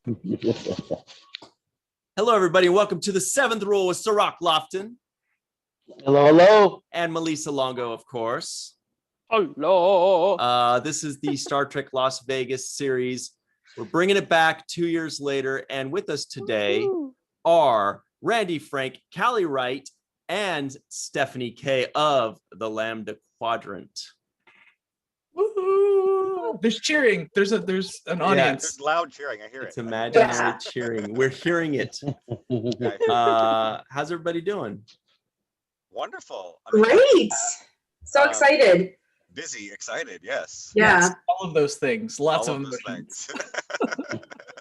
Hello, everybody. Welcome to the Seventh Rule with Sirach Lofton. Hello, hello. And Melissa Longo, of course. Hello. This is the Star Trek Las Vegas series. We're bringing it back 2 years later. And with us today are Randy Frank, Callie Wright, and Stephanie K of the Lambda Quadrant. Woo-hoo. There's cheering. There's an audience. There's loud cheering. I hear It's it. imaginary cheering. We're hearing it. How's everybody doing? Wonderful. Great. So excited. Busy, excited. Yes. Yeah. Yes, all of those things. Lots All of those emotions.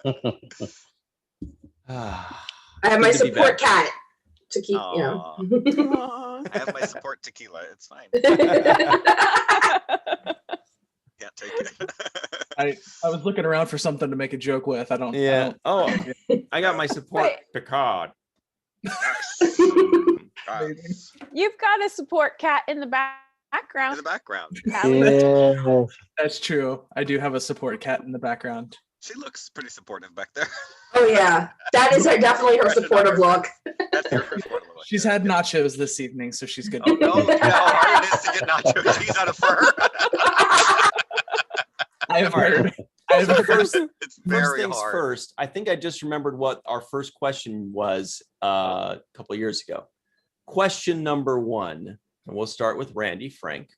things. I have my support cat to keep, I have my support tequila. It's fine. Can't take it. I was looking around for something to make a joke with. I don't. I got my support Picard. Nice. You've got a support cat in the background. In the background. Yeah. That's true. I do have a support cat in the background. She looks pretty supportive back there. Oh yeah, that is definitely her supportive look. That's her supportive look. She's had nachos this evening, so she's good. Oh no, you know how hard it is to get nacho cheese out of fur. I have heard. It's First very things hard. first, I think I just remembered what our first question was a couple of years ago. Question number one, and we'll start with Randy Frank.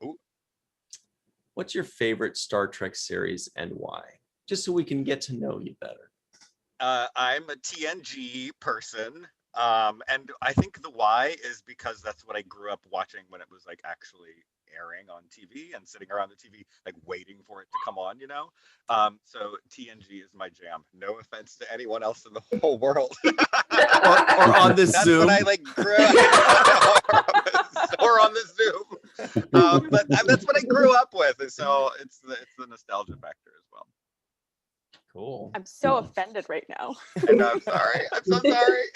Ooh. What's your favorite Star Trek series and why? Just so we can get to know you better. I'm a TNG person. And I think the why is because that's what I grew up watching when it was like actually airing on TV and sitting around the TV, like waiting for it to come on, you know? So TNG is my jam. No offense to anyone else in the whole world. or on this That's Zoom. what I like grew up or on the Zoom. But that's what I grew up with. And so it's the nostalgia factor as well. Cool. I'm so offended right now. And I'm sorry. I'm so sorry.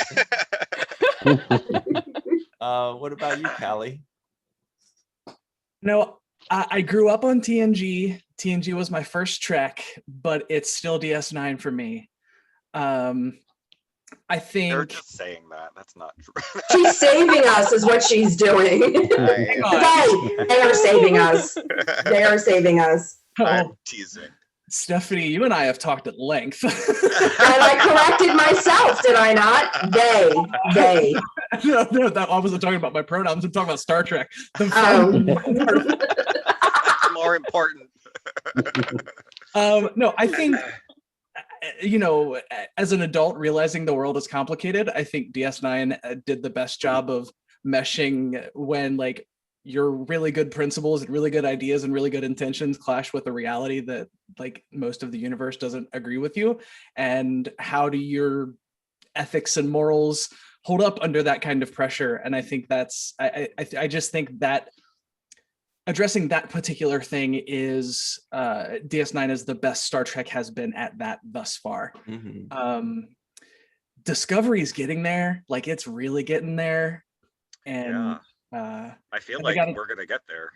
What about you, Callie? No, I grew up on TNG. TNG was my first Trek, but it's still DS9 for me. I think They're just saying that. That's not true. She's saving us, is what she's doing. They are saving us. They are saving us. I'm teasing. Stephanie, you and I have talked at length. And I corrected myself, did I not? They. No, I wasn't talking about my pronouns. I'm talking about Star Trek. More important. No, I think, as an adult realizing the world is complicated, I think DS9 did the best job of meshing when like your really good principles and really good ideas and really good intentions clash with the reality that like most of the universe doesn't agree with you. And how do your ethics and morals hold up under that kind of pressure? And I think I just think that addressing that particular thing is DS9 is the best Star Trek has been at that thus far. Mm-hmm. Discovery is getting there, like it's really getting there. And I feel like we're gonna get there.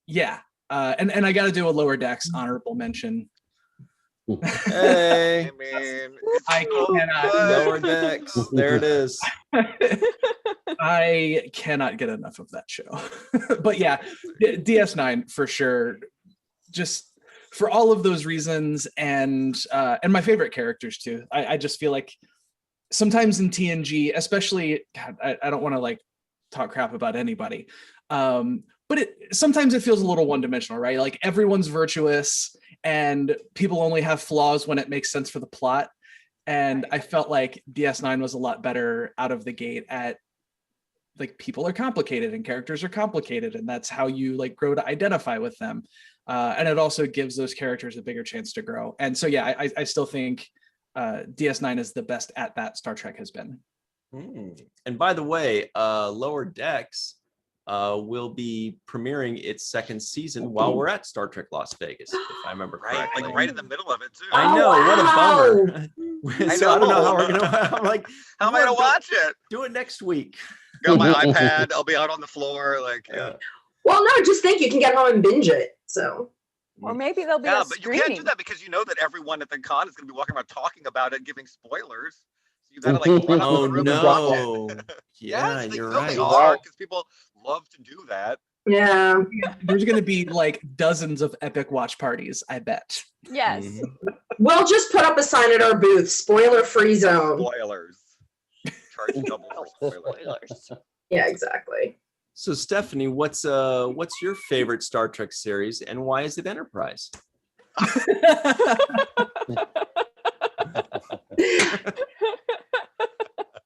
Yeah. And I gotta do a Lower Decks honorable mention. Hey, I cannot. Lower Decks. There it is. I cannot get enough of that show. But yeah, DS9 for sure. Just for all of those reasons, and my favorite characters too. I just feel like sometimes in TNG, especially, God, I don't want to like talk crap about anybody, but sometimes it feels a little one-dimensional, right? Like everyone's virtuous and people only have flaws when it makes sense for the plot. And I felt like DS9 was a lot better out of the gate at like people are complicated and characters are complicated, and that's how you like grow to identify with them. And it also gives those characters a bigger chance to grow. And so yeah, I still think DS9 is the best at that Star Trek has been. And by the way, Lower Decks will be premiering its second season while we're at Star Trek Las Vegas, if I remember correctly. Like right in the middle of it too. I know, what a bummer. I don't know how we're gonna. I'm like, how am I gonna watch it? Do it next week. Got my iPad. I'll be out on the floor, like. Well, no, just think you can get home and binge it. So. Or maybe there'll be Yeah, a but you can't do screening. that because you know that everyone at the con is going to be walking around talking about it, giving spoilers. So you got to like run up to Oh the room and watch no. it. Yeah, Yes, they you're will. right. They are because people love to do that. Yeah. There's going to be like dozens of epic watch parties, I bet. Yes. Mhm. We'll just put up a sign at our booth, spoiler-free zone. Spoilers. Charge double for spoilers. Spoilers. Yeah, exactly. So Stephanie, what's your favorite Star Trek series and why is it Enterprise?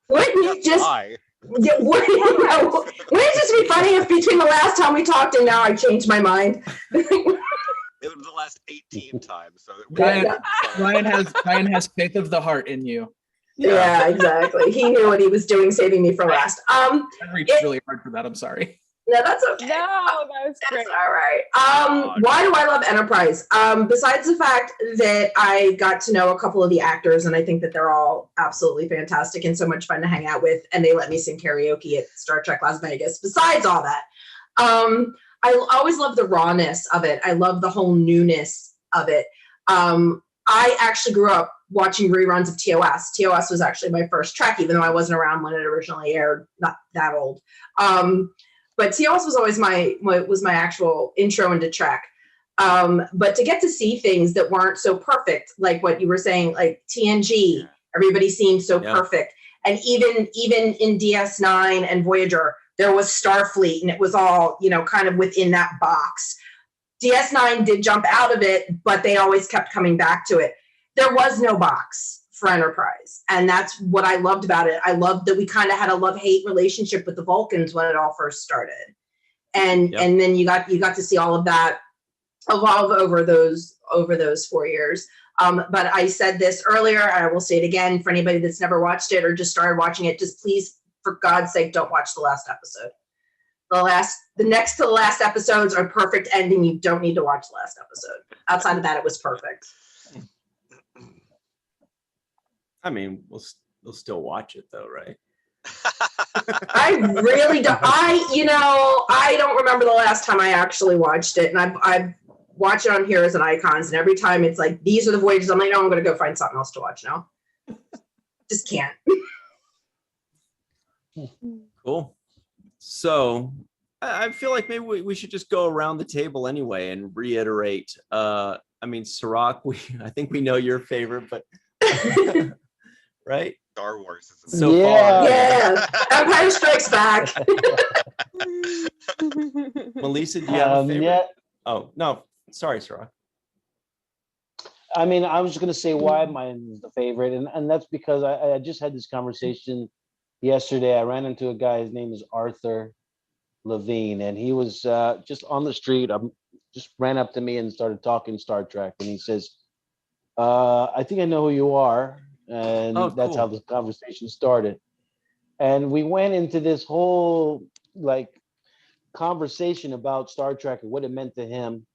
Wouldn't you Yes, just why? yeah, wouldn't it just be funny if between the last time we talked and now I changed my mind? It was the last 18 times. So Ryan has faith of the heart in you. Yeah, exactly. He knew what he was doing, saving me for last. I reached really hard for that. I'm sorry. No, that's okay. No, that was great. That's all right. Why do I love Enterprise? Besides the fact that I got to know a couple of the actors, and I think that they're all absolutely fantastic and so much fun to hang out with, and they let me sing karaoke at Star Trek Las Vegas. Besides all that, I always love the rawness of it. I love the whole newness of it. I actually grew up watching reruns of TOS. TOS was actually my first Trek, even though I wasn't around when it originally aired. Not that old. But TOS was always my actual intro into Trek. But to get to see things that weren't so perfect, like what you were saying, like TNG, everybody seemed so perfect. And even in DS9 and Voyager, there was Starfleet, and it was all, kind of within that box. DS9 did jump out of it, but they always kept coming back to it. There was no box for Enterprise, and that's what I loved about it. I loved that we kind of had a love-hate relationship with the Vulcans when it all first started, and then you got to see all of that evolve over those 4 years. But I said this earlier, and I will say it again for anybody that's never watched it or just started watching it. Just please, for God's sake, don't watch the last episode. The next to the last episodes are perfect ending. You don't need to watch the last episode. Outside of that, it was perfect. I mean, we'll still watch it though, right? I really don't. I don't remember the last time I actually watched it, and I watch it on Heroes and Icons, and every time it's like, these are the voyages. I'm like, no, I'm going to go find something else to watch now. Just can't. Cool. So I feel like maybe we should just go around the table anyway and reiterate. I mean, Sirach, I think we know your favorite, but right? Star Wars is So far. Yeah. Empire Strikes Back. Melissa, do you have a favorite? Yeah. Oh, no. Sorry, Sirach. I mean, I was just going to say why mine is the favorite. And that's because I just had this conversation yesterday. I ran into a guy. His name is Arthur Levine. And he was just on the street. Just ran up to me and started talking Star Trek. And he says, I think I know who you are. And that's how the conversation started. And we went into this whole conversation about Star Trek and what it meant to him.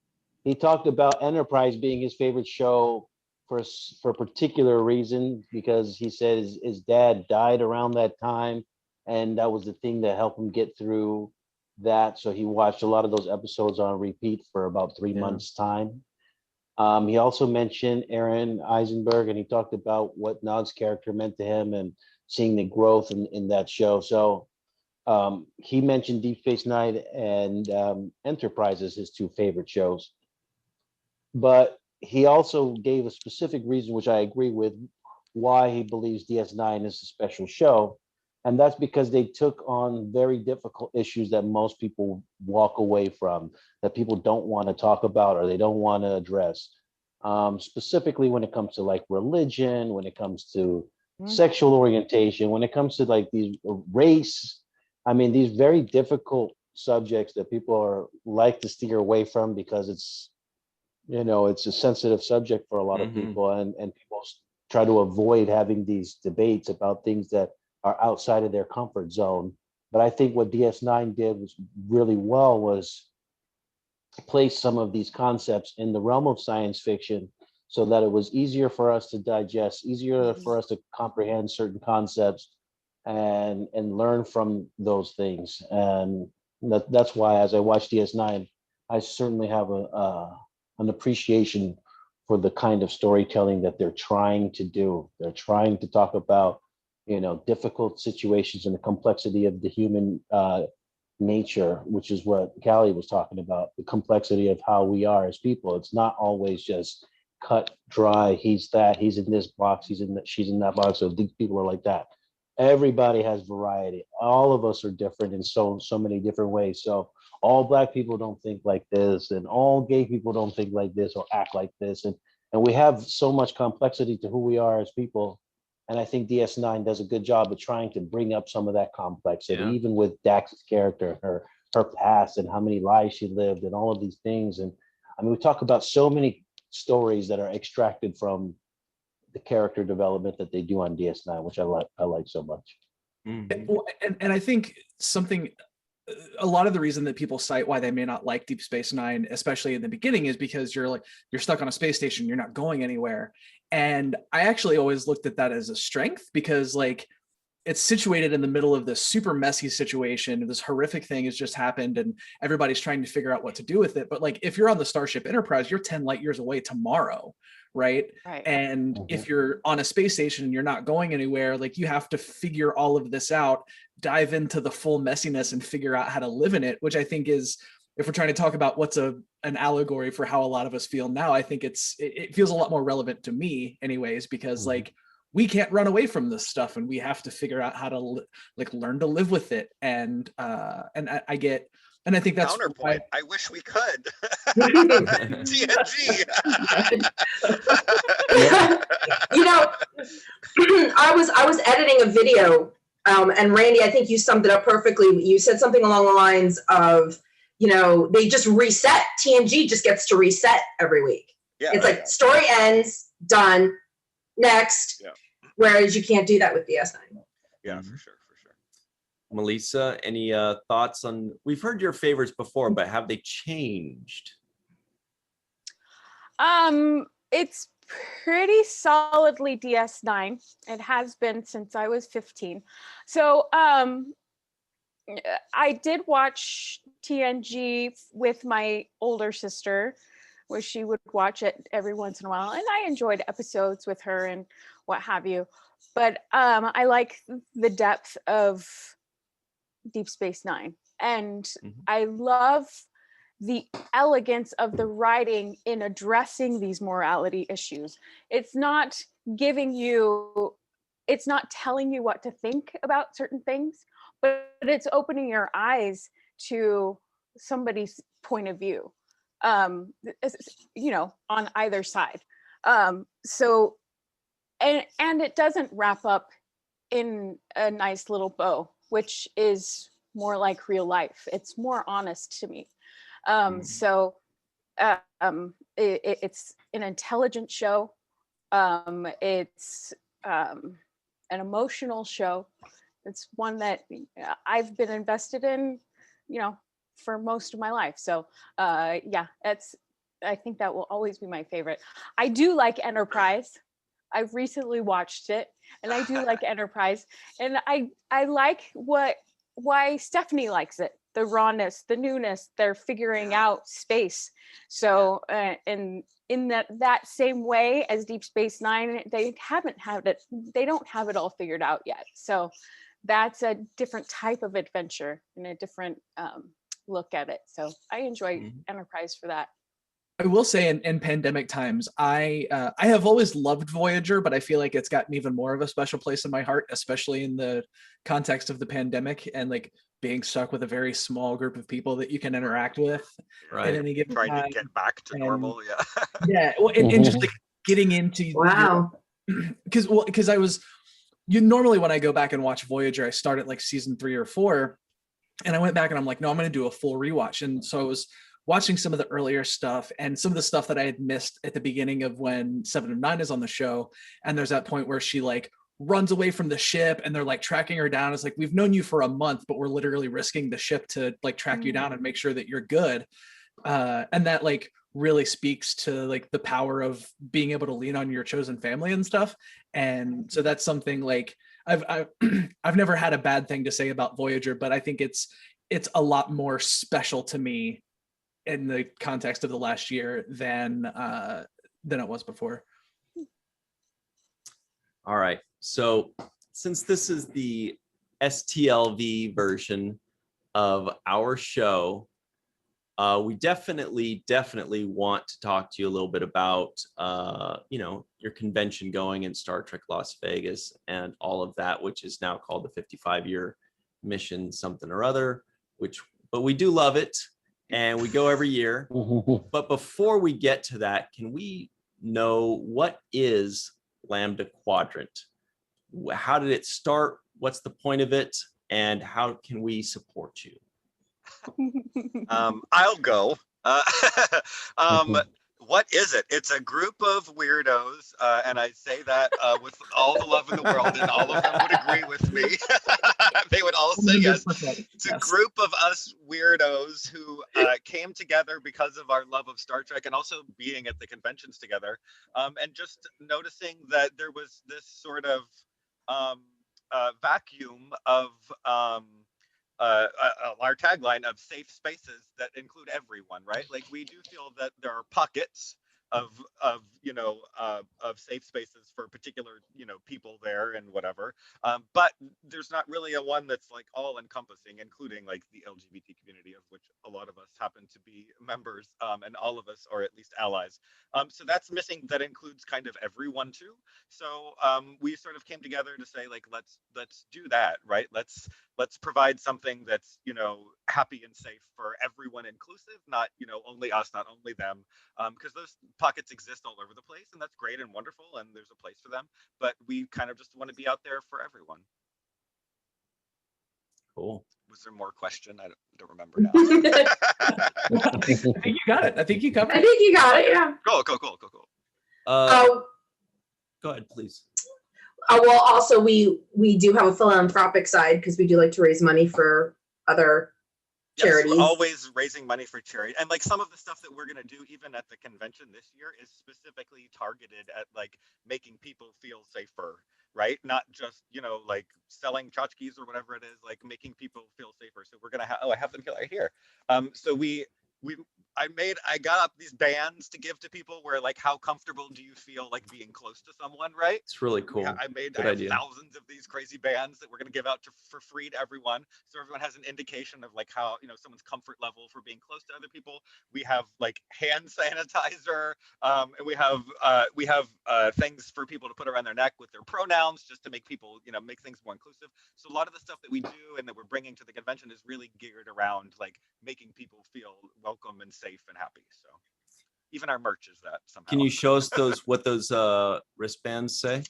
He talked about Enterprise being his favorite show for a particular reason, because he said his dad died around that time, and that was the thing that helped him get through that. So he watched a lot of those episodes on repeat for about 3 months' time. He also mentioned Aaron Eisenberg, and he talked about what Nod's character meant to him and seeing the growth in that show. So he mentioned Deep Space Nine and Enterprise as his two favorite shows. But he also gave a specific reason, which I agree with, why he believes DS9 is a special show. And that's because they took on very difficult issues that most people walk away from, that people don't want to talk about or they don't want to address. Specifically when it comes to religion, when it comes to sexual orientation, when it comes to these race. I mean, these very difficult subjects that people like to steer away from because it's a sensitive subject for a lot of people, and people try to avoid having these debates about things that are outside of their comfort zone. But I think what DS9 did was really well was place some of these concepts in the realm of science fiction so that it was easier for us to digest, easier for us to comprehend certain concepts and learn from those things. And that's why, as I watch DS9, I certainly have a an appreciation for the kind of storytelling that they're trying to do. They're trying to talk about, difficult situations and the complexity of the human nature, which is what Callie was talking about, the complexity of how we are as people. It's not always just cut dry. He's in this box, she's in that box. So these people are like that. Everybody has variety. All of us are different in so many different ways. So all Black people don't think like this, and all gay people don't think like this or act like this. And we have so much complexity to who we are as people. And I think DS9 does a good job of trying to bring up some of that complexity, even with Dax's character, her past and how many lives she lived and all of these things. And I mean, we talk about so many stories that are extracted from the character development that they do on DS9, which I like so much. And I think a lot of the reason that people cite why they may not like Deep Space Nine, especially in the beginning, is because you're stuck on a space station, you're not going anywhere. And I actually always looked at that as a strength, because it's situated in the middle of this super messy situation. This horrific thing has just happened and everybody's trying to figure out what to do with it. But if you're on the Starship Enterprise, you're 10 light years away tomorrow. Right. And if you're on a space station and you're not going anywhere, you have to figure all of this out, dive into the full messiness and figure out how to live in it, which I think is, if we're trying to talk about what's an allegory for how a lot of us feel now, I think it feels a lot more relevant to me anyways, because we can't run away from this stuff and we have to figure out how to learn to live with it. And I think that's counterpoint. I wish we could. TNG. I was editing a video, and Randy, I think you summed it up perfectly. You said something along the lines of, they just reset. TNG just gets to reset every week. Yeah, it's story ends, done, next. Yeah. Whereas you can't do that with DS9. Yeah, for sure. Melissa, any thoughts on? We've heard your favorites before, but have they changed? It's pretty solidly DS9. It has been since I was 15. So I did watch TNG with my older sister, where she would watch it every once in a while, and I enjoyed episodes with her and what have you. But I like the depth of Deep Space Nine, and I love the elegance of the writing in addressing these morality issues. It's not telling you what to think about certain things, but it's opening your eyes to somebody's point of view, on either side. So it doesn't wrap up in a nice little bow, which is more like real life. It's more honest to me. So it's an intelligent show. It's an emotional show. It's one that I've been invested in, for most of my life. So I think that will always be my favorite. I do like Enterprise. I've recently watched it, and I do like Enterprise, and I like why Stephanie likes it. The rawness, the newness, they're figuring out space. So and in that same way as Deep Space Nine, they don't have it all figured out yet. So that's a different type of adventure and a different look at it. So I enjoy Enterprise for that. I will say in pandemic times, I have always loved Voyager, but I feel like it's gotten even more of a special place in my heart, especially in the context of the pandemic and being stuck with a very small group of people that you can interact with. Right. At any given Trying time. to get back to normal. Yeah. Yeah. Well, and just getting into because I was normally when I go back and watch Voyager, I start at season 3 or 4, and I went back and I'm like, no, I'm going to do a full rewatch. And so I was watching some of the earlier stuff and some of the stuff that I had missed at the beginning of when 7 of 9 is on the show. And there's that point where she runs away from the ship and they're tracking her down. It's we've known you for a month, but we're literally risking the ship to track you down and make sure that you're good. And that really speaks to the power of being able to lean on your chosen family and stuff. And so that's something I've never had a bad thing to say about Voyager, but I think it's a lot more special to me in the context of the last year than it was before. All right. So since this is the STLV version of our show, we definitely want to talk to you a little bit about, your convention going in Star Trek Las Vegas and all of that, which is now called the 55-year mission something or other, but we do love it and we go every year. But before we get to that, can we know what is Lambda Quadrant? How did it start? What's the point of it? And how can we support you? I'll go. What is it? It's a group of weirdos, and I say that with all the love in the world, and all of them would agree with me. They would all say yes. It's a group of us weirdos who came together because of our love of Star Trek and also being at the conventions together, and just noticing that there was this sort of vacuum of our tagline of safe spaces that include everyone, right? Like we do feel that there are pockets of safe spaces for particular people there and whatever, but there's not really a one that's like all encompassing, including like the LGBT community, of which a lot of us happen to be members, and all of us are at least allies. So that's missing. That includes kind of everyone too. So we sort of came together to say like let's do that, right? Let's provide something that's happy and safe for everyone, inclusive, not only us, not only them, because those pockets exist all over the place, and that's great and wonderful, and there's a place for them, but we kind of just want to be out there for everyone. Cool. Was there more question? I don't remember now. I think you got it. I think you covered it. I think you got it. Yeah. Cool. Go ahead, please. Well, also we do have a philanthropic side because we do like to raise money for other charities. Yes, we're always raising money for charity, and like some of the stuff that we're going to do even at the convention this year is specifically targeted at like making people feel safer, right? Not just like selling tchotchkes or whatever it is, like making people feel safer. So we're gonna I have them right here. So I got up these bands to give to people where like how comfortable do you feel like being close to someone, right? It's really cool. Yeah, I have thousands of these crazy bands that we're going to give out for free to everyone, so everyone has an indication of like how someone's comfort level for being close to other people. We have like hand sanitizer, and we have things for people to put around their neck with their pronouns, just to make people make things more inclusive. So a lot of the stuff that we do and that we're bringing to the convention is really geared around like making people feel welcome and safe and happy. So even our merch is that somehow. Can you show us what those wristbands say?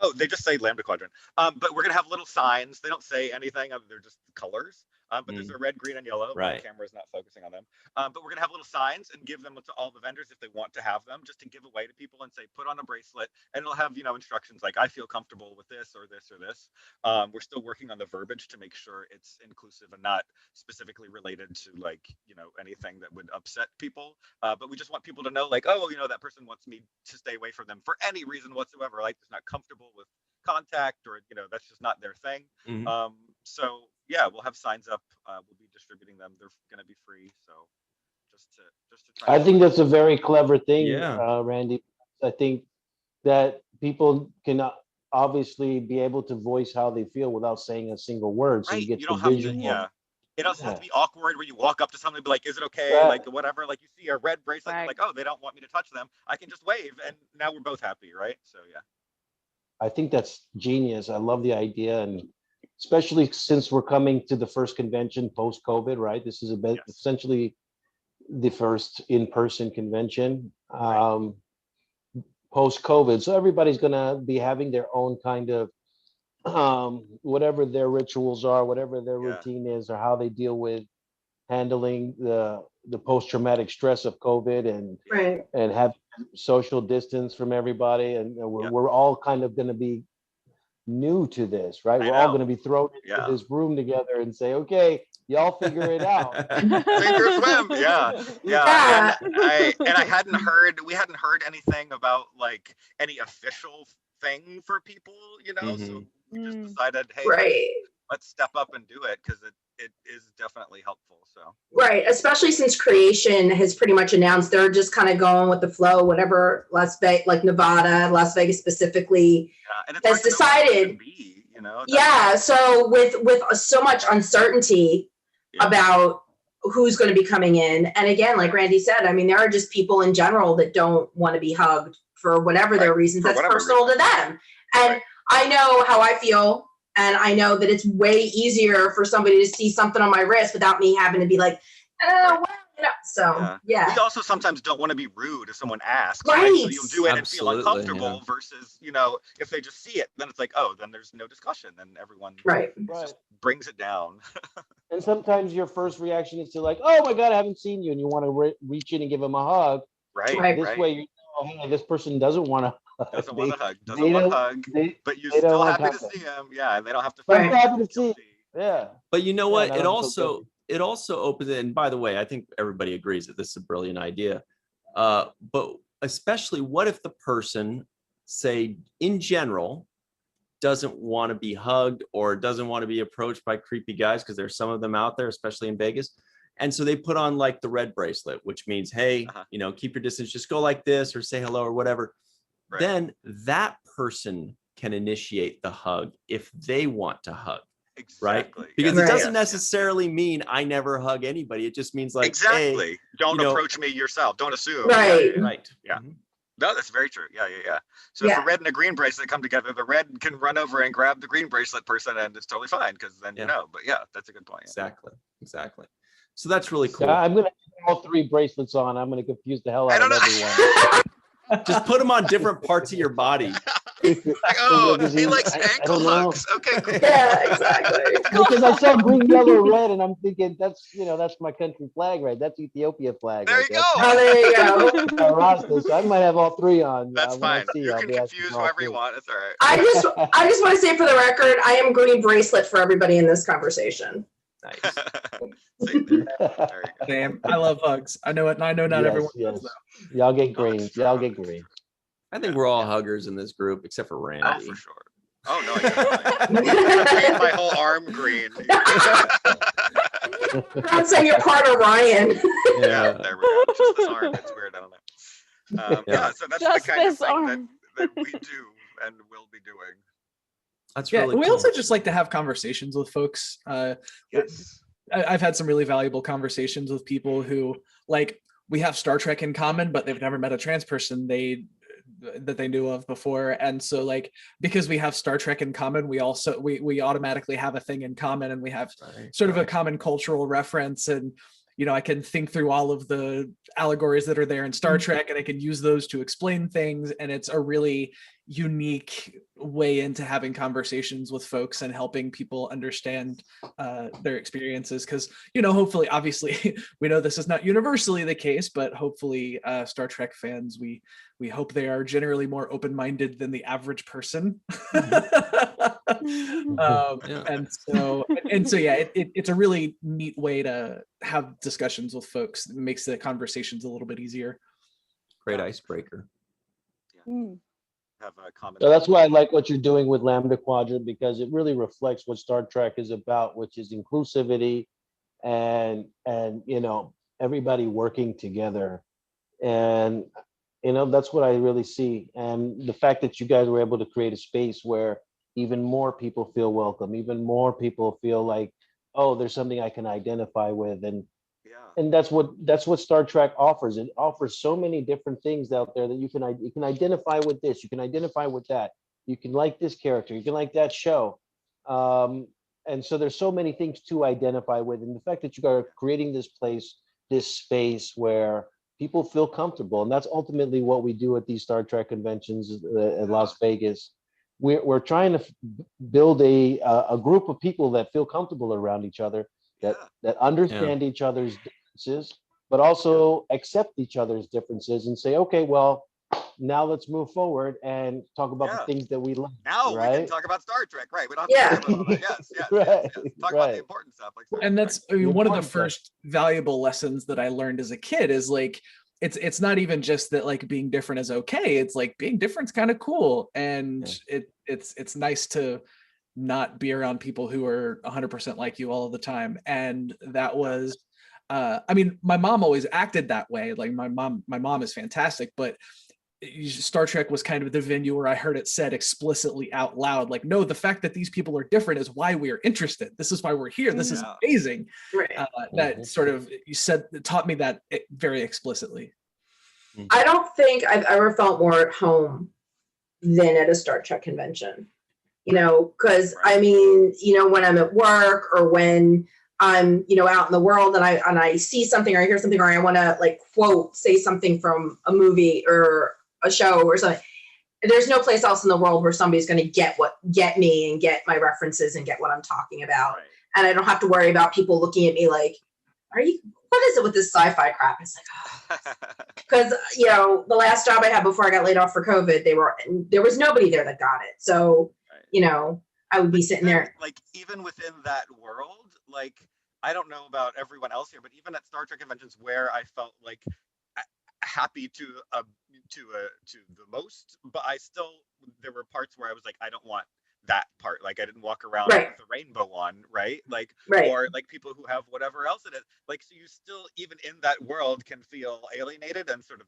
Oh, they just say Lambda Quadrant. But we're gonna have little signs. They don't say anything. They're just colors. But there's a red, green, and yellow. Right. The camera's not focusing on them. But we're gonna have little signs and give them to all the vendors if they want to have them, just to give away to people and say, put on a bracelet, and it'll have instructions like I feel comfortable with this or this or this. We're still working on the verbiage to make sure it's inclusive and not specifically related to like anything that would upset people. But we just want people to know like, oh, that person wants me to stay away from them for any reason whatsoever, like it's not comfortable with contact, or that's just not their thing. Mm-hmm. So yeah, we'll have signs up. We'll be distributing them. They're going to be free. So just to try. I think that's a very clever thing, Yeah. Randy. I think that people can obviously be able to voice how they feel without saying a single word. So Right. you get You the don't have visual. to. Yeah. It doesn't have to be awkward where you walk up to someone and be like, is it okay? Right. Like whatever. Like you see a red bracelet, Right. like, oh, they don't want me to touch them. I can just wave, and now we're both happy, right? So yeah. I think that's genius. I love the idea, and especially since we're coming to the first convention post-COVID, right? This is essentially the first in-person convention post-COVID. So everybody's going to be having their own kind of whatever their rituals are, whatever their routine is, or how they deal with handling the post-traumatic stress of COVID and have social distance from everybody. And we're all kind of going to be new to this, right? We're all going to be thrown into this room together and say, okay, y'all figure it out. Sink or swim. Yeah. And we hadn't heard anything about like any official thing for people, so we just decided, hey, let's step up and do it, because it is definitely helpful. So Right, especially since creation has pretty much announced they're just kind of going with the flow, whatever Las Vegas, like Nevada, Las Vegas specifically, and it's has hard to know what it's decided. gonna be, you know. Yeah, so with so much uncertainty about who's going to be coming in, and again, like Randy said, I mean, there are just people in general that don't want to be hugged for whatever their reasons. That's personal to them, and I know how I feel. And I know that it's way easier for somebody to see something on my wrist without me having to be like, oh, well, you know. So, yeah. We also sometimes don't want to be rude if someone asks, right? So you'll do it and feel uncomfortable versus, you know, if they just see it, then it's like, oh, then there's no discussion. Then everyone just brings it down. And sometimes your first reaction is to like, oh my God, I haven't seen you. And you want to reach in and give them a hug. Right. This way, you know, hey, this person doesn't want to doesn't want to hug, but you're still happy to see them. Yeah, and they don't have to feel happy to see. Yeah. But you know what? It also opens it. And by the way, I think everybody agrees that this is a brilliant idea. But especially, what if the person, say in general, doesn't want to be hugged or doesn't want to be approached by creepy guys, because there's some of them out there, especially in Vegas. And so they put on like the red bracelet, which means, hey, you know, keep your distance, just go like this or say hello or whatever. Then that person can initiate the hug if they want to hug. Exactly. Right? Because it doesn't necessarily mean I never hug anybody. It just means like, hey, don't approach me yourself. Don't assume. Right. Yeah. No, that's very true. Yeah. So if the red and the green bracelet come together, the red can run over and grab the green bracelet person, and it's totally fine because then you know. But yeah, that's a good point. Exactly. So that's really cool. I'm gonna have all 3 bracelets on. I'm gonna confuse the hell out of everyone. Just put them on different parts of your body. Like, oh, he likes ankle hugs. Okay, cool. Yeah, exactly. Because I saw green, yellow, red, and I'm thinking that's my country flag, right? That's Ethiopia flag. There you go. Oh, there you go. Rasta, so I might have all 3 on. That's fine. You can confuse whoever you want. It's all right. I just want to say for the record, I am green bracelet for everybody in this conversation. Nice. Damn, I love hugs. I know it, and I know not everyone does though. Y'all get green. Y'all get green. I think we're all huggers in this group, except for Randy. Oh, for sure. Oh no, I paint my whole arm green. I'm saying you're part of Ryan. Yeah, there we go. Just this arm. It's weird. I don't know. So that's just the kind of arm. thing that we do and will be doing. That's really we cool. also just like to have conversations with folks. I've had some really valuable conversations with people who, like, we have Star Trek in common, but they've never met a trans person that they knew of before. And so, like, because we have Star Trek in common, we also we automatically have a thing in common, and we have sort of a common cultural reference. And you know, I can think through all of the allegories that are there in Star Trek, and I can use those to explain things. And it's a really unique way into having conversations with folks and helping people understand their experiences. Because, you know, hopefully, obviously, we know this is not universally the case, but hopefully Star Trek fans, we hope they are generally more open-minded than the average person. And so yeah, it's a really neat way to have discussions with folks. It makes the conversations a little bit easier. Great icebreaker. Have a comment. So that's why I like what you're doing with Lambda Quadrant, because it really reflects what Star Trek is about, which is inclusivity and you know, everybody working together. And you know, that's what I really see. And the fact that you guys were able to create a space where even more people feel welcome, even more people feel like, oh, there's something I can identify with. And that's what Star Trek offers. It offers so many different things out there that you can identify with this, you can identify with that, you can like this character, you can like that show. And so there's so many things to identify with. And the fact that you are creating this place, this space where people feel comfortable, and that's ultimately what we do at these Star Trek conventions in Las Vegas. We're trying to build a group of people that feel comfortable around each other, that understand each other's differences, but also accept each other's differences and say, okay, well, now let's move forward and talk about the things that we like. Now we can talk about Star Trek, right? We don't have to talk about yes. Talk about the important stuff. Like and that's one of the first valuable lessons that I learned as a kid is like, it's not even just that like being different is okay. It's like being different's kind of cool. And it's nice to not be around people who are 100% like you all of the time. And that was, I mean, my mom always acted that way. Like my mom is fantastic, but Star Trek was kind of the venue where I heard it said explicitly out loud, like, no, the fact that these people are different is why we are interested. This is why we're here. This is amazing. Right. That sort of, you said, taught me that very explicitly. I don't think I've ever felt more at home than at a Star Trek convention. You know, because I mean, you know, when I'm at work or when I'm, you know, out in the world and I see something or I hear something or I want to like quote, say something from a movie or a show or something, there's no place else in the world where somebody's going to get me and get my references and get what I'm talking about. Right. And I don't have to worry about people looking at me like, what is it with this sci-fi crap? It's like, because, you know, the last job I had before I got laid off for COVID, there was nobody there that got it. So, you know, I would be sitting there. Like, even within that world, like, I don't know about everyone else here, but even at Star Trek conventions where I felt like happy to the most, but there were parts where I was like, I don't want that part. Like, I didn't walk around with the rainbow on, right? Like, or like people who have whatever else it is. Like, so you still, even in that world, can feel alienated, and sort of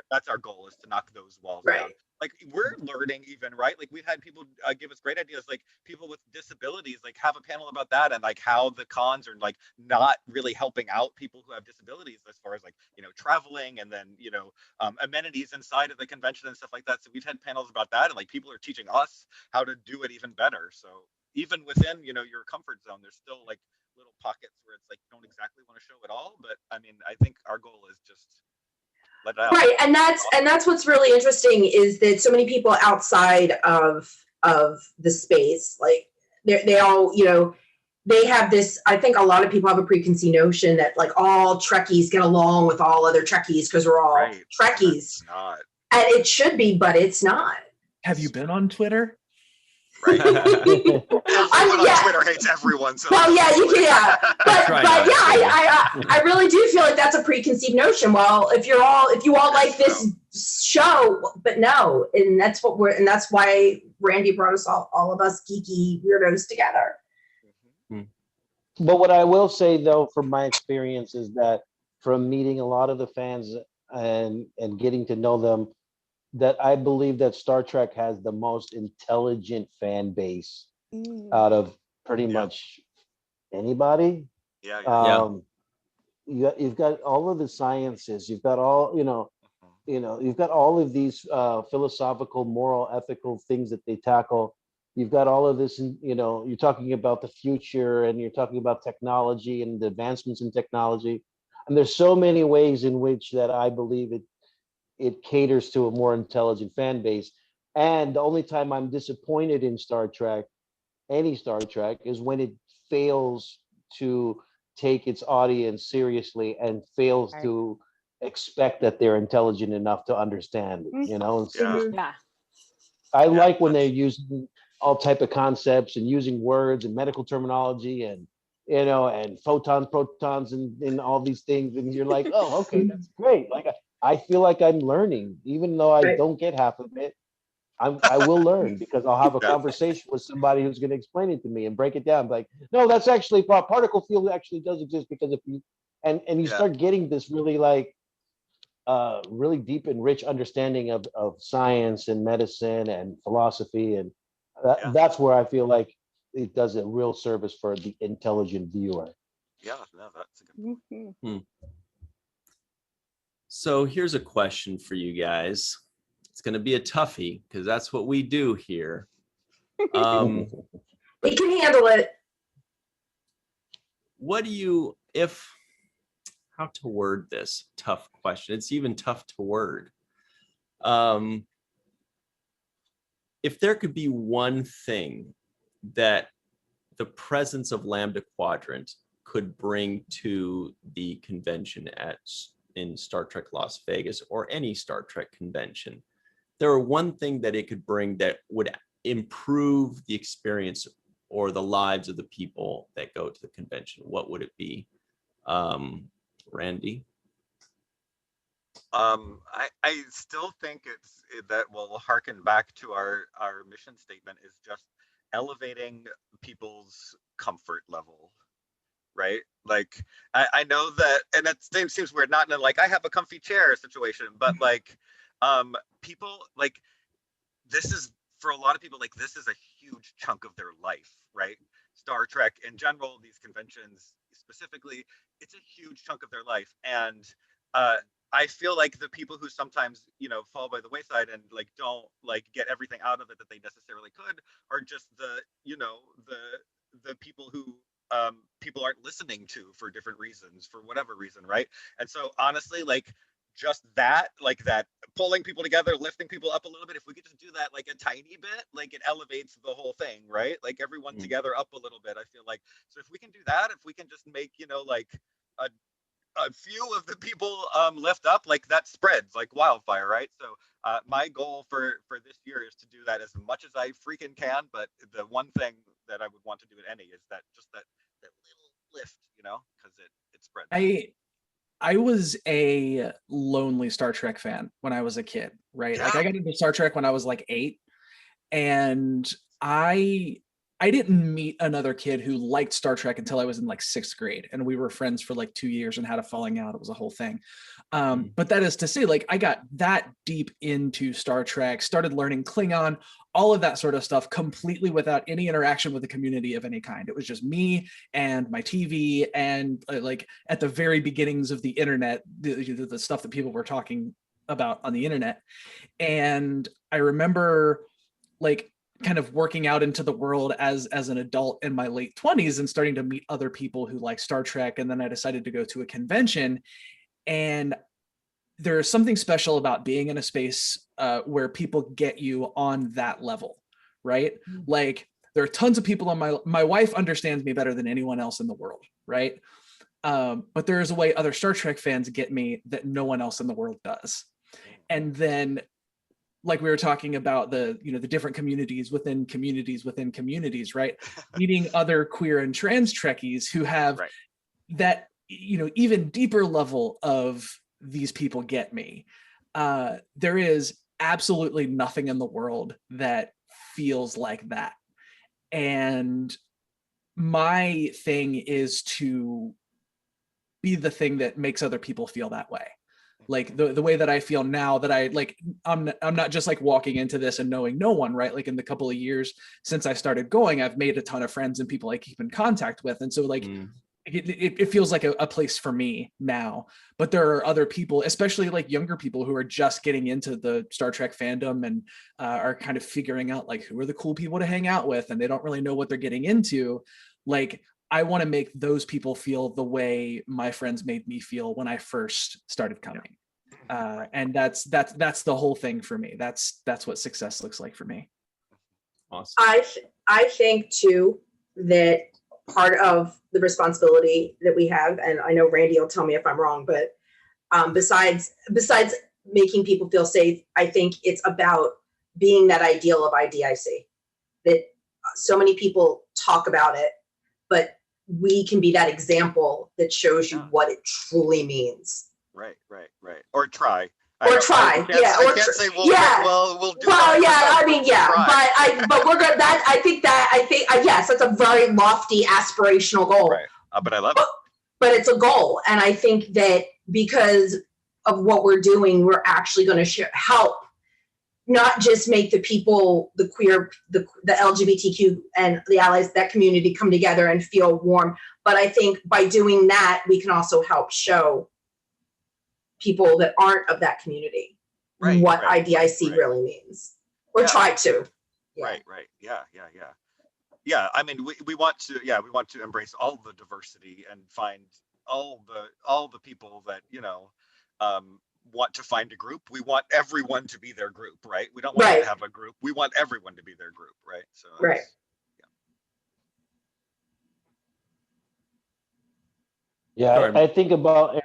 that's our goal, is to knock those walls down. Like, we're learning even, right? Like, we've had people give us great ideas, like people with disabilities, like have a panel about that, and like how the cons are like not really helping out people who have disabilities as far as like, you know, traveling, and then, you know, amenities inside of the convention and stuff like that. So we've had panels about that, and like people are teaching us how to do it even better. So even within, you know, your comfort zone, there's still like little pockets where it's like you don't exactly want to show it all. But I mean, I think our goal is just let it out. Right, and that's what's really interesting, is that so many people outside of the space, like they all, you know, they have this, I think a lot of people have a preconceived notion that like all Trekkies get along with all other Trekkies because we're all Trekkies. And it should be, but it's not. Have you been on Twitter? Right. Everyone on Twitter hates everyone. So well, yeah, you can, yeah. But yeah, I really do feel like that's a preconceived notion. Well, if you all like this show, but no, and that's why Randy brought us all of us geeky weirdos together. But what I will say, though, from my experience, is that from meeting a lot of the fans and getting to know them, that I believe that Star Trek has the most intelligent fan base out of pretty much anybody. You've got all of the sciences. You've got all, you've got all of these philosophical, moral, ethical things that they tackle. You've got all of this, you're talking about the future, and you're talking about technology and the advancements in technology. And there's so many ways in which that I believe it caters to a more intelligent fan base. And the only time I'm disappointed in Star Trek, any Star Trek, is when it fails to take its audience seriously and fails to expect that they're intelligent enough to understand it, I like when they're using all type of concepts and using words and medical terminology and and photons, protons, and all these things, and you're like, oh, okay, that's great. Like I feel like I'm learning, even though I don't get half of it. I will learn, because I'll have a conversation with somebody who's going to explain it to me and break it down. Like, no, that's actually particle field actually does exist, because if you and you start getting this really really deep and rich understanding of science and medicine and philosophy, and that's where I feel like it does a real service for the intelligent viewer. Yeah, no, that's a good point. So here's a question for you guys. It's going to be a toughie, because that's what we do here. We can handle it. What do you, how to word this tough question? It's even tough to word. If there could be one thing that the presence of Lambda Quadrant could bring to the convention in Star Trek Las Vegas, or any Star Trek convention, there are one thing that it could bring that would improve the experience or the lives of the people that go to the convention, what would it be? Randy? I still think that will harken back to our mission statement, is just elevating people's comfort level, right? Like I know that, and that seems weird, not in a like I have a comfy chair situation, but like people like this is for a lot of people like this is a huge chunk of their life, right? Star Trek in general, these conventions specifically, it's a huge chunk of their life, and uh, I feel like the people who sometimes fall by the wayside and like don't like get everything out of it that they necessarily could are just the people who people aren't listening to for different reasons, for whatever reason, right? And so honestly, like just that, like that pulling people together, lifting people up a little bit, if we could just do that like a tiny bit, like it elevates the whole thing, right? Like everyone together up a little bit, I feel like. So if we can do that, if we can just make like a few of the people lift up, like that spreads like wildfire, right? So my goal for this year is to do that as much as I freaking can, but the one thing that I would want to do at any is that just that little lift, because it spreads. I was a lonely Star Trek fan when I was a kid, right? Yeah. Like I got into Star Trek when I was like 8, and I didn't meet another kid who liked Star Trek until I was in like 6th grade, and we were friends for like 2 years and had a falling out. It was a whole thing. But that is to say, like I got that deep into Star Trek, started learning Klingon, all of that sort of stuff completely without any interaction with the community of any kind. It was just me and my TV and like at the very beginnings of the internet, the stuff that people were talking about on the internet. And I remember like kind of working out into the world as an adult in my late 20s and starting to meet other people who like Star Trek. And then I decided to go to a convention, and there's something special about being in a space where people get you on that level, right? Like there are tons of people on my wife understands me better than anyone else in the world, right? But there is a way other Star Trek fans get me that no one else in the world does. And then like we were talking about the different communities within communities, right? Meeting other queer and trans Trekkies who have that even deeper level of these people get me. There is absolutely nothing in the world that feels like that. And my thing is to be the thing that makes other people feel that way. Like the way that I feel now, that I like, I'm not just like walking into this and knowing no one, right? Like in the couple of years since I started going, I've made a ton of friends and people I keep in contact with. And so like, it feels like a place for me now. But there are other people, especially like younger people who are just getting into the Star Trek fandom and are kind of figuring out like who are the cool people to hang out with, and they don't really know what they're getting into. Like, I want to make those people feel the way my friends made me feel when I first started coming. And that's the whole thing for me. That's what success looks like for me. Awesome. I think too that part of the responsibility that we have, and I know Randy will tell me if I'm wrong, but besides making people feel safe, I think it's about being that ideal of IDIC, that so many people talk about it, but we can be that example that shows you what it truly means. Right. Or try. I can't say we'll do that. I mean, but we're good. I think yes, that's a very lofty aspirational goal. Right. But I love it. But it's a goal, and I think that because of what we're doing, we're actually going to help not just make the people, the queer, the LGBTQ and the allies, that community come together and feel warm. But I think by doing that, we can also help show people that aren't of that community what IDIC really means, or try to. Right. Yeah. I mean, we want to embrace all the diversity and find all the people that want to find a group. We want everyone to be their group, right? We don't want to have a group. We want everyone to be their group, right? So I think about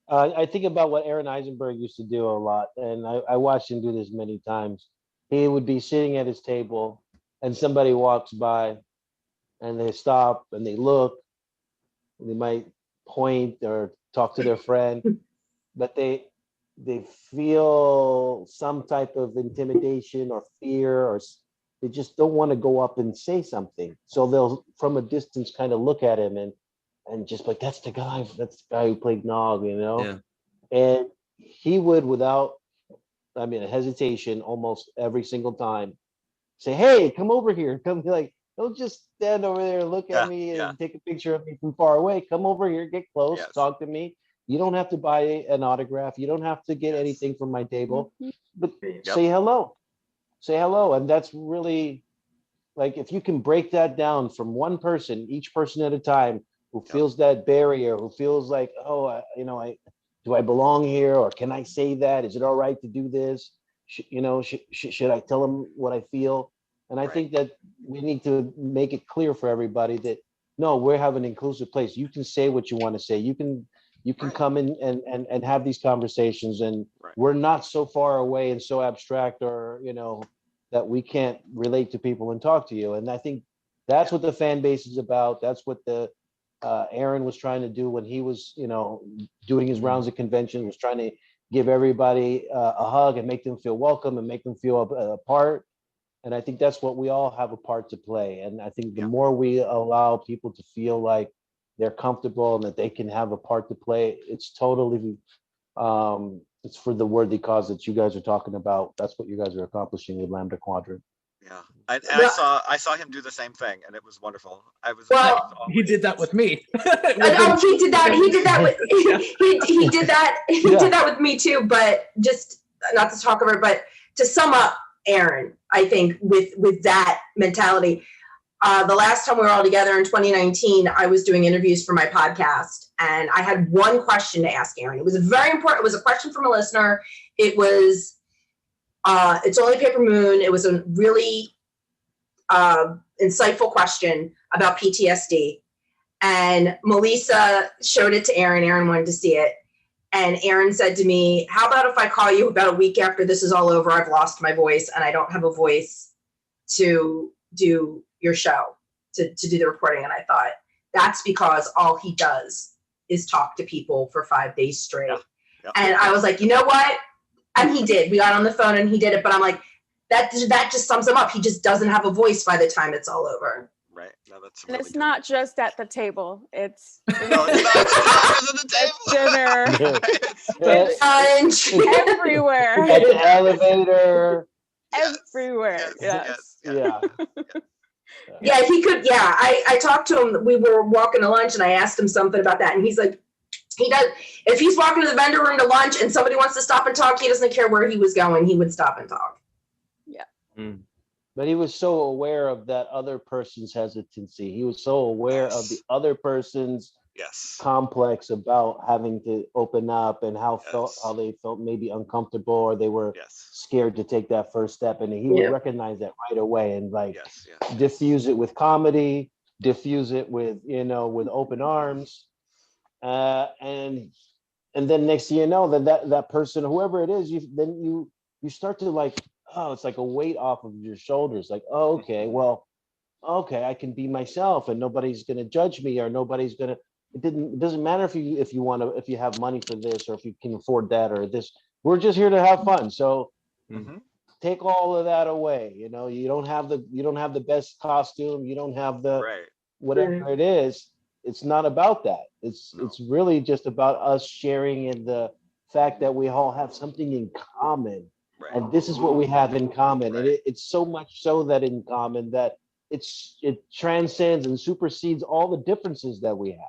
I think about what Aaron Eisenberg used to do a lot, and I watched him do this many times. He would be sitting at his table, and somebody walks by, and they stop and they look. They might point or talk to their friend, but they feel some type of intimidation or fear, or they just don't want to go up and say something. So they'll from a distance kind of look at him and just like, that's the guy who played Nog, you know? Yeah. And he would, without, I mean, a hesitation, almost every single time, say, "Hey, come over here." Come, like, don't just stand over there and look at me and take a picture of me from far away. Come over here, get close, talk to me. You don't have to buy an autograph. You don't have to get anything from my table, but say hello. Say hello. And that's really, like, if you can break that down from one person, each person at a time, who feels that barrier, who feels like, oh, do I belong here, or can I say that? Is it all right to do this? Should I tell them what I feel? And I think that we need to make it clear for everybody that no, we have an inclusive place. You can say what you want to say. You can come in and have these conversations, and we're not so far away and so abstract, or that we can't relate to people and talk to you. And I think that's what the fan base is about. That's what the Aaron was trying to do when he was, doing his rounds of conventions, was trying to give everybody a hug and make them feel welcome and make them feel a part. And I think that's what we all have a part to play. And I think the more we allow people to feel like they're comfortable and that they can have a part to play, it's totally, it's for the worthy cause that you guys are talking about. That's what you guys are accomplishing with Lambda Quadrant. Yeah, I saw him do the same thing, and it was wonderful. He did that with me. He did that. He did that with he did that with me too. But just not to talk about it, but to sum up, Aaron, I think with that mentality, the last time we were all together in 2019, I was doing interviews for my podcast, and I had one question to ask Aaron. It was very important. It was a question from a listener. It was. It's Only Paper Moon. It was a really insightful question about PTSD. And Melissa showed it to Aaron. Aaron wanted to see it. And Aaron said to me, how about if I call you about a week after this is all over? I've lost my voice and I don't have a voice to do your show, to do the recording. And I thought, that's because all he does is talk to people for 5 days straight. Yeah. And I was like, you know what? And he did. We got on the phone and he did it. But I'm like, that just sums him up. He just doesn't have a voice by the time it's all over. Right. No, that's and really it's not just at the table. It's no, it's not just at the table. Dinner. It's everywhere. At the elevator. Everywhere. Yes. Yeah. Yeah, he could. Yeah, I talked to him. We were walking to lunch and I asked him something about that. And he's like, he does. If he's walking to the vendor room to lunch and somebody wants to stop and talk, he doesn't care where he was going. He would stop and talk. Yeah. But he was so aware of that other person's hesitancy. He was so aware of the other person's complex about having to open up and how they felt maybe uncomfortable, or they were scared to take that first step. And he would recognize that right away and diffuse it with comedy, diffuse it with with open arms. And then next thing you know, that person, whoever it is, you start to like, oh, it's like a weight off of your shoulders. Like, oh, okay, I can be myself, and nobody's gonna judge me, or nobody's gonna. It doesn't matter if you have money for this, or if you can afford that, or this. We're just here to have fun. So take all of that away. You don't have the best costume. You don't have the whatever it is. It's not about that. It's really just about us sharing in the fact that we all have something in common. Right. And this is what we have in common. Right. And it's so much so that in common that it transcends and supersedes all the differences that we have.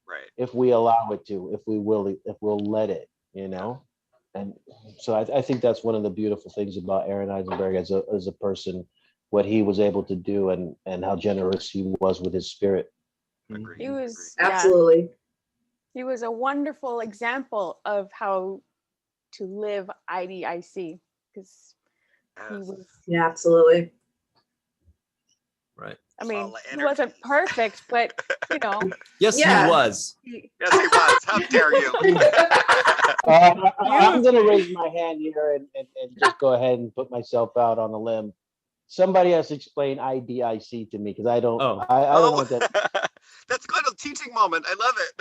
Right. If we allow it to, if we'll let it, And so I think that's one of the beautiful things about Aaron Eisenberg as a person, what he was able to do and how generous he was with his spirit. Agreed. He was absolutely. He was a wonderful example of how to live IDIC, because he was. Yeah, absolutely. Right. I mean, he wasn't perfect, but Yes, he was. Yes, he was. How dare you? I'm going to raise my hand here and just go ahead and put myself out on a limb. Somebody has to explain IDIC to me, because I don't. I don't know what that. That's quite a teaching moment. I love it.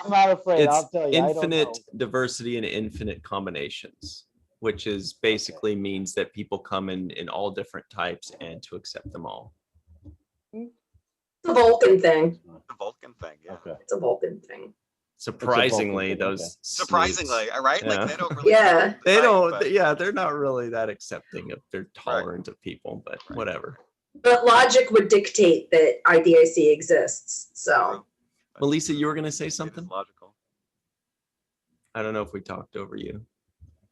I'm not afraid. It's I'll tell you. infinite diversity and infinite combinations. which is basically means that people come in all different types and to accept them all. It's a Vulcan thing. The Vulcan thing, yeah. Okay. It's a Vulcan thing. Surprisingly, Vulcan thing, those okay. Surprisingly, snoots. right? Yeah. Like they don't really. Yeah. They right, don't. but- Yeah, they're not really that accepting of. They're tolerant of people, but Right. whatever. But logic would dictate that IDIC exists. So Melissa, you were going to say It is something? logical. I don't know if we talked over you.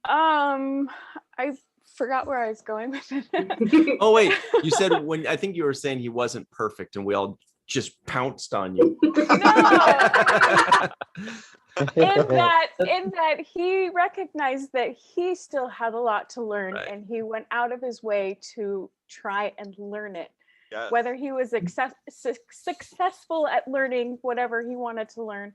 I forgot where I was going with it. Oh wait, you said when I think you were saying he wasn't perfect, and we all just pounced on you. in that he recognized that he still had a lot to learn, Right. and he went out of his way to try and learn it. Yes. Whether he was successful at learning whatever he wanted to learn,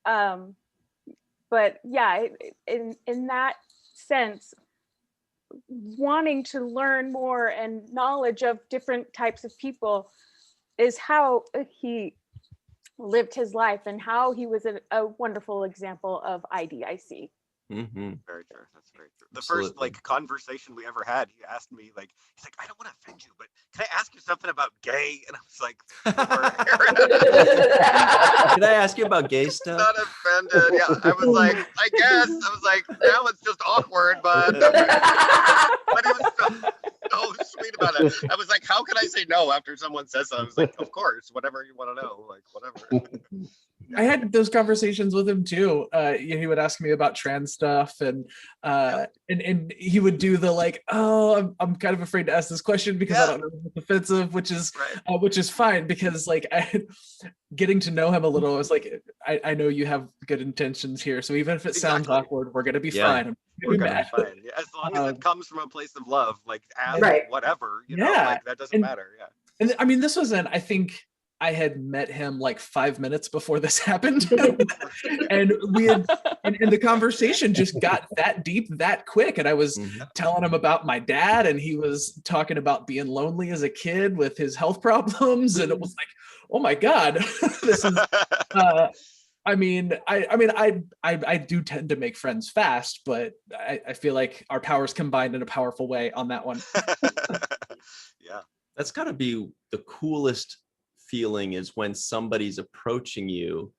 but yeah, in that sense, wanting to learn more and knowledge of different types of people is how he lived his life and how he was a wonderful example of IDIC. Mm-hmm. Very true. That's very true. The Absolutely. first like conversation we ever had, he asked me like, he's like, I don't want to offend you, but can I ask you something about gay? And I was like, Can I ask you about gay stuff? not offended. Yeah, I was like, I guess. I was like, now it's just awkward, but he was so sweet about it. I was like, how can I say no after someone says something? I was like, of course, whatever you want to know, like whatever. I had those conversations with him too. He would ask me about trans stuff, and he would do the like, oh, I'm kind of afraid to ask this question because I don't know if it's offensive, which is fine, because like getting to know him a little, I was like, I know you have good intentions here, so even if it sounds awkward, we're gonna be fine. We're gonna be fine. Yeah, as long as it comes from a place of love, like ask whatever, you know, like that doesn't matter. Yeah. And I mean, this wasn't, I think I had met him like 5 minutes before this happened. And we had, and the conversation just got that deep that quick. And I was telling him about my dad, and he was talking about being lonely as a kid with his health problems. And it was like, oh my God, this is, I do tend to make friends fast, but I feel like our powers combined in a powerful way on that one. Yeah. That's got to be the coolest feeling, is when somebody's approaching you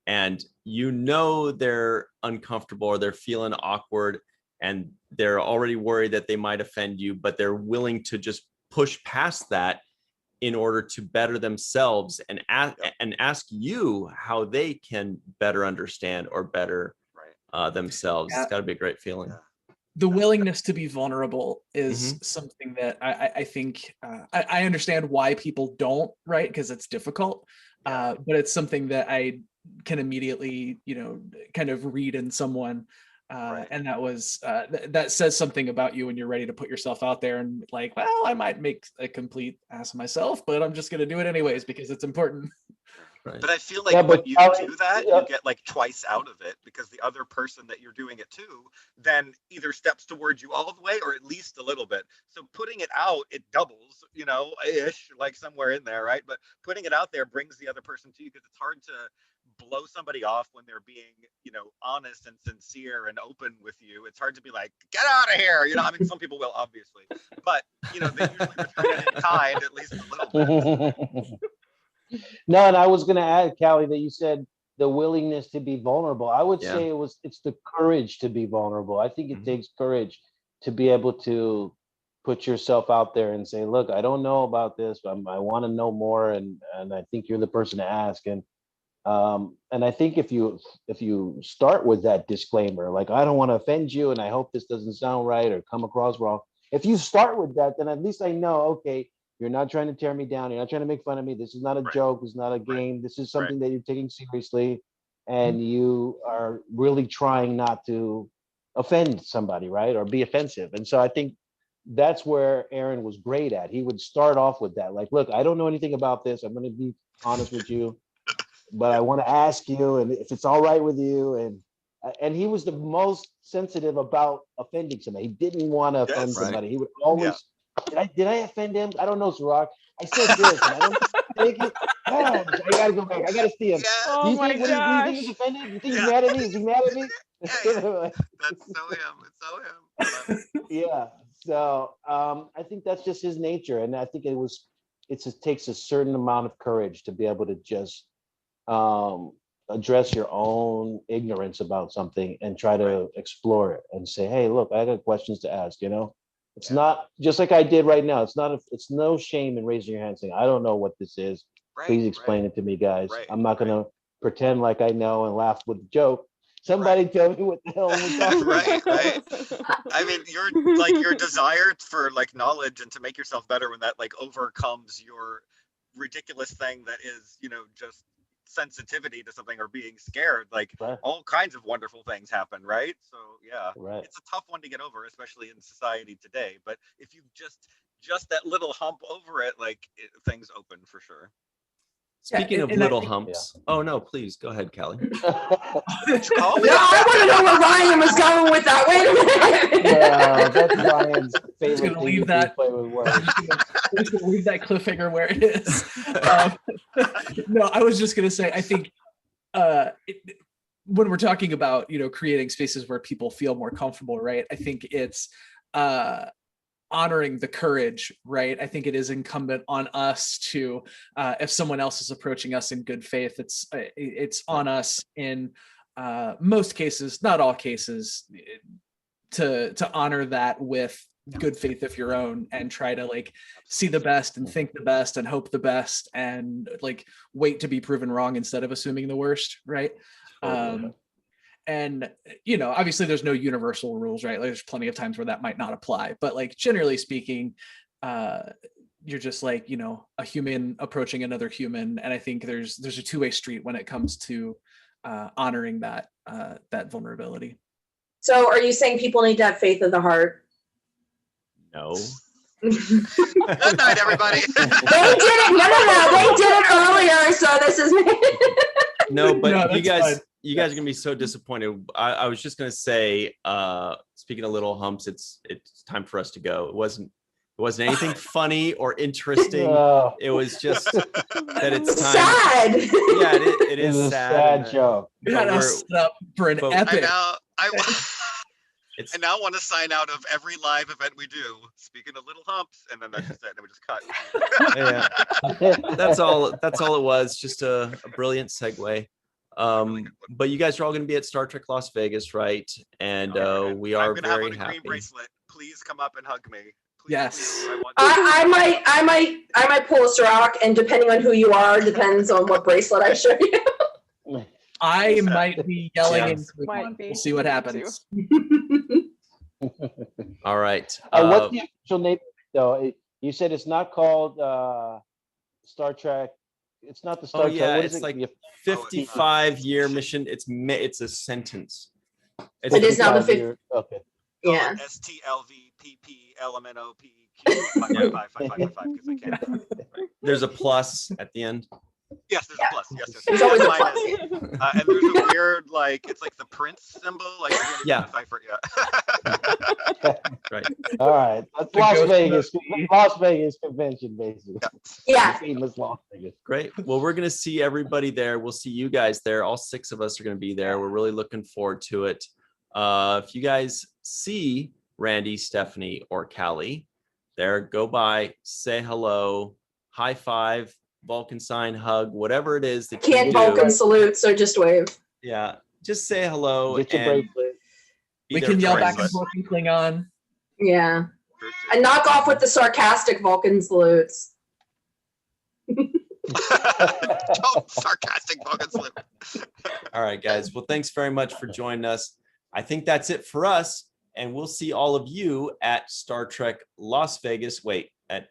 and you know they're uncomfortable or they're feeling awkward and they're already worried that they might offend you, but they're willing to just push past that in order to better themselves and ask you how they can better understand or better themselves. It's got to be a great feeling. Yeah. The willingness to be vulnerable is something that I think I understand why people don't, right? Because it's difficult, but it's something that I can immediately, kind of read in someone. And that was that says something about you when you're ready to put yourself out there and like, well, I might make a complete ass of myself, but I'm just going to do it anyways because it's important. Right. But I feel like when you do that, you get like twice out of it, because the other person that you're doing it to then either steps towards you all the way or at least a little bit. So putting it out, it doubles, ish, like somewhere in there, right? But putting it out there brings the other person to you, because it's hard to blow somebody off when they're being, honest and sincere and open with you. It's hard to be like, get out of here. I mean, some people will, obviously, but, they usually return it in kind, at least a little bit. No, and I was going to add, Callie, that you said the willingness to be vulnerable. I would say it's the courage to be vulnerable. I think it takes courage to be able to put yourself out there and say, look, I don't know about this, but I want to know more. And I think you're the person to ask. And I think if you start with that disclaimer, like, I don't want to offend you and I hope this doesn't sound right or come across wrong. If you start with that, then at least I know, okay, you're not trying to tear me down. You're not trying to make fun of me. This is not a joke. This is not a game. This is something that you're taking seriously. And you are really trying not to offend somebody, right? Or be offensive. And so I think that's where Aaron was great at. He would start off with that. Like, look, I don't know anything about this. I'm going to be honest with you, but I want to ask you, and if it's all right with you. And he was the most sensitive about offending somebody. He didn't want to offend somebody. He would always, did I offend him? I don't know, Ciroc. I said this, and I don't think it. Oh, I gotta go back. I gotta see him. Oh do you my think, do you think he's offended? You think he's mad at me? Is he mad at me? That's so him. It's so him. Yeah. So I think that's just his nature, and I think it takes a certain amount of courage to be able to just address your own ignorance about something and try to explore it and say, hey, look, I got questions to ask. It's not just like I did right now. It's no shame in raising your hand saying, I don't know what this is. Please explain it to me, guys. I'm not gonna pretend like I know and laugh with the joke. Somebody tell me what the hell we're talking about. Right. I mean, your desire for like knowledge and to make yourself better, when that like overcomes your ridiculous thing that is, just sensitivity to something or being scared, like all kinds of wonderful things happen, right? So it's a tough one to get over, especially in society today. But if you just that little hump over it, like things open for sure. Speaking of little humps. Oh no, please go ahead, Callie. No, I want to know where Ryan was going with that. Wait a minute. Yeah, that's Ryan's favorite Just gonna thing leave to that. play with words. I'm just gonna leave that cliffhanger where it is. No, I was just gonna say, I think when we're talking about creating spaces where people feel more comfortable, right? I think it's honoring the courage, right? I think it is incumbent on us to, if someone else is approaching us in good faith, it's on us in most cases, not all cases, to honor that with good faith of your own and try to like see the best and think the best and hope the best and like wait to be proven wrong instead of assuming the worst, right? And obviously there's no universal rules, right? Like, there's plenty of times where that might not apply, but like generally speaking, you're just like a human approaching another human, and I think there's a two-way street when it comes to honoring that vulnerability. So are you saying people need to have faith of the heart? No. Good night, everybody. They did it. No. They did it earlier, so this is No, but No, you guys fine. are gonna be so disappointed. I was just gonna say, speaking of little humps, it's time for us to go. It wasn't anything funny or interesting. No. It was just that it's time. sad. Yeah, it is It's a sad. sad joke. We got us set up for an epic. I now want to sign out of every live event we do. Speaking of little humps, and then that's just it. And we just cut. Yeah. That's all it was. Just a brilliant segue. But you guys are all going to be at Star Trek Las Vegas, right? And we are very have happy. Green bracelet. Please come up and hug me. Please, Yes. please. I might pull a Ciroc, and depending on who you are, depends on what bracelet I show you. I might be yelling Yeah. into the mic. We'll see what happens. All right. What's the official name though? You said it's not called Star Trek. It's not the Star Trek. Yeah, What it's is it? like 55-year mission. It's a sentence. It is now the 55-year. Okay. Yeah. STLVPPLMNOPQ 55555 because I can't. There's a plus at the end. Yes, there's a plus. Yes. There's always a Minus. plus. And there's a weird, like, it's like the Prince symbol. Like, Yeah. Yeah. Right. All right. That's The Las ghost Vegas. movie. Las Vegas convention, basically. Yeah. Famous Las Vegas. Great. Well, we're going to see everybody there. We'll see you guys there. All 6 of us are going to be there. We're really looking forward to it. If you guys see Randy, Stephanie, or Callie there, go by, say hello, high five, Vulcan sign, hug, whatever it is that Can't you do. Vulcan salute, so just wave. Yeah, just say hello. Get your and bracelet. be We there can yell for back and us. forth in Klingon. Yeah. And knock off with the sarcastic Vulcan salutes. Don't sarcastic Vulcan salute. All right, guys. Well, thanks very much for joining us. I think that's it for us. And we'll see all of you at Star Trek Las Vegas.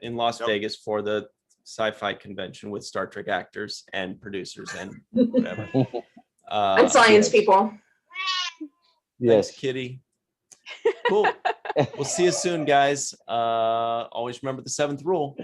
In Las Vegas for the sci-fi convention with Star Trek actors and producers and whatever. And science people. Yes. Thanks, Kitty. Cool. We'll see you soon, guys. Always remember the 7th rule.